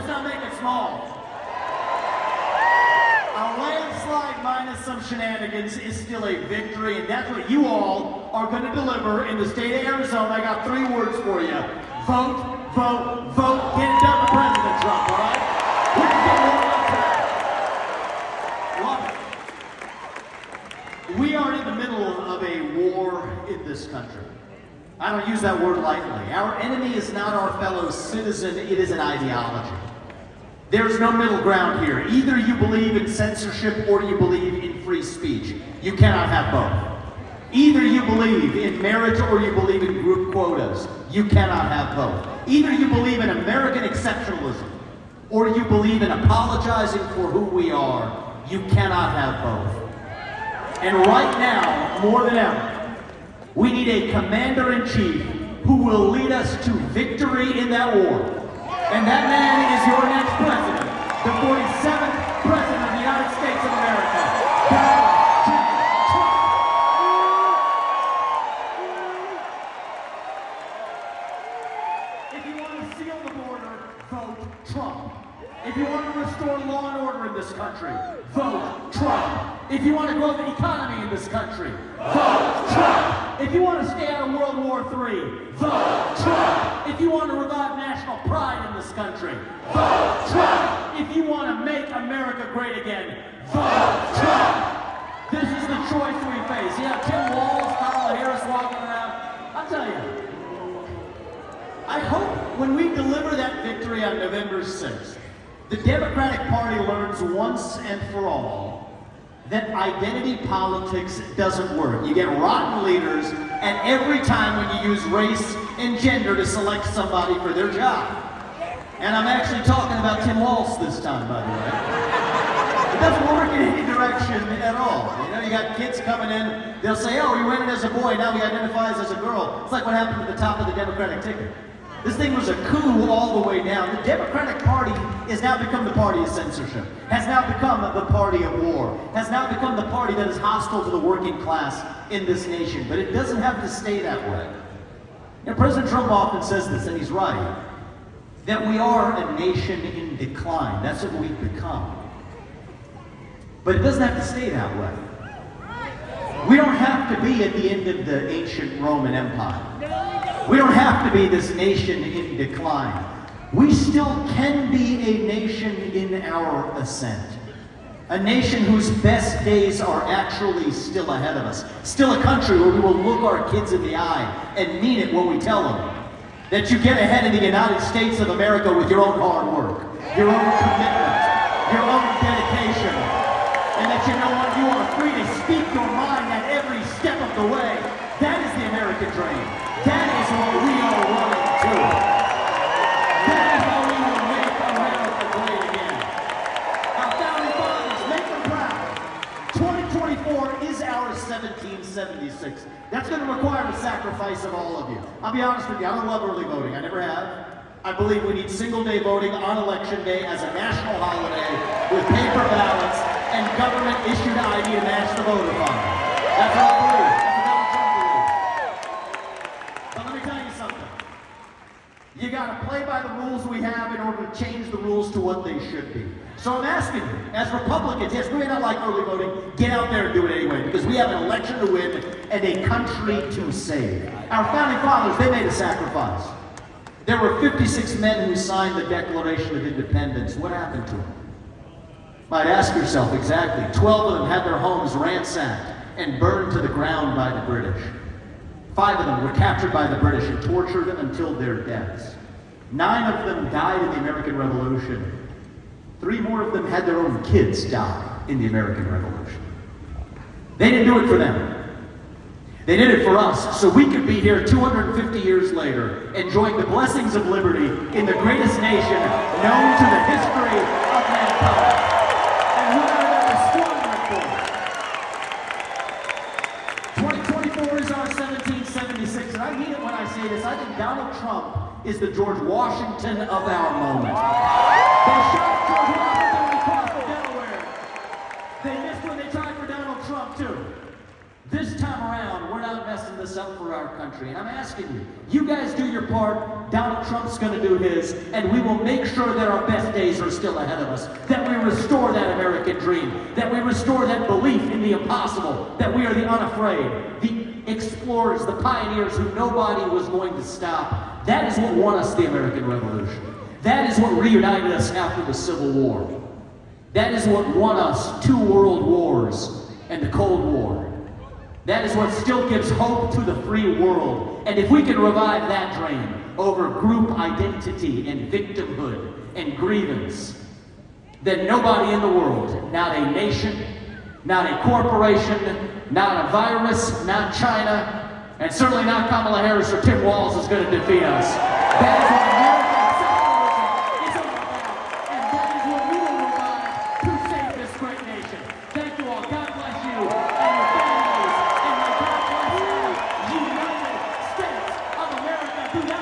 not make it small. A landslide minus some shenanigans is still a victory, and that's what you all are going to deliver in the state of Arizona. I got 3 words for you. Vote, vote, vote. Get it done with President Trump, all right? We can get warmed up tonight. Love it. We are in the middle of a war in this country. I don't use that word lightly. Our enemy is not our fellow citizen, it is an ideology. There's no middle ground here. Either you believe in censorship or you believe in free speech. You cannot have both. Either you believe in marriage or you believe in group quotas. You cannot have both. Either you believe in American exceptionalism or you believe in apologizing for who we are. You cannot have both. And right now, more than ever, we need a commander-in-chief who will lead us to victory in that war. And that man is your next president, the 47th president of the United States of America, Donald J. Trump. If you want to seal the border, vote Trump. If you want to restore law and order in this country, vote Trump. If you want to grow the economy in this country, vote Trump. If you want to stay out of World War III, vote Trump. If you want to revive national pride in this country, vote Trump. If you want to make America great again, vote Trump. This is the choice we face. You have Tim Walz, Kamala Harris walking around. I'll tell you, I hope when we deliver that victory on November 6th, the Democratic Party learns once and for all that identity politics doesn't work. You get rotten leaders, and every time when you use race and gender to select somebody for their job. And I'm actually talking about Tim Walz this time, by the way. It doesn't work in any direction at all. You know, you got kids coming in, they'll say, oh, he rented as a boy, now he identifies as a girl. It's like what happened at the top of the Democratic ticket. This thing was a coup all the way down. The Democratic Party has now become the party of censorship, has now become the party of war, has now become the party that is hostile to the working class in this nation. But it doesn't have to stay that way. You know, President Trump often says this, and he's right, that we are a nation in decline. That's what we've become. But it doesn't have to stay that way. We don't have to be at the end of the ancient Roman Empire. We don't have to be this nation in decline. We still can be a nation in our ascent. A nation whose best days are actually still ahead of us. Still a country where we will look our kids in the eye and mean it when we tell them that you get ahead in the United States of America with your own hard work, your own commitment, your own dedication, and that you know what, you are free to speak your mind at every step of the way. That is the American dream. That is what we are running to. That is how we will make America great again. Our founding fathers, make them proud. 2024 is our 1776. That's going to require the sacrifice of all of you. I'll be honest with you, I don't love early voting. I never have. I believe we need single-day voting on Election Day as a national holiday with paper ballots and government-issued ID to match the voter file. That's what I believe. You got to play by the rules we have in order to change the rules to what they should be. So I'm asking you, as Republicans, yes, we may not like early voting, get out there and do it anyway, because we have an election to win and a country to save. Our founding fathers, they made a sacrifice. There were 56 men who signed the Declaration of Independence. What happened to them? Might ask yourself exactly. 12 of them had their homes ransacked and burned to the ground by the British. 5 of them were captured by the British and tortured until their deaths. 9 of them died in the American Revolution. 3 more of them had their own kids die in the American Revolution. They didn't do it for them. They did it for us, so we could be here 250 years later, enjoying the blessings of liberty in the greatest nation known to the history of mankind. And who are that squadron for? 2024 is our 1776, and I mean it when I say this. I think Donald Trump is the George Washington of our moment. They shot George Washington when he crossed the Delaware. They missed when they tried for Donald Trump, too. This time around, we're not messing this up for our country. And I'm asking you, you guys do your part, Donald Trump's going to do his, and we will make sure that our best days are still ahead of us, that we restore that American dream, that we restore that belief in the impossible, that we are the unafraid, the explorers, the pioneers who nobody was going to stop. That is what won us the American Revolution. That is what reunited us after the Civil War. That is what won us 2 world wars and the Cold War. That is what still gives hope to the free world. And if we can revive that dream over group identity and victimhood and grievance, then nobody in the world, not a nation, not a corporation, not a virus, not China, and certainly not Kamala Harris or Tim Walz is going to defeat us. That is what American secularism is all about, and that is what we will revive to save this great nation. Thank you all. God bless you and your families, and may God bless you. United States of America.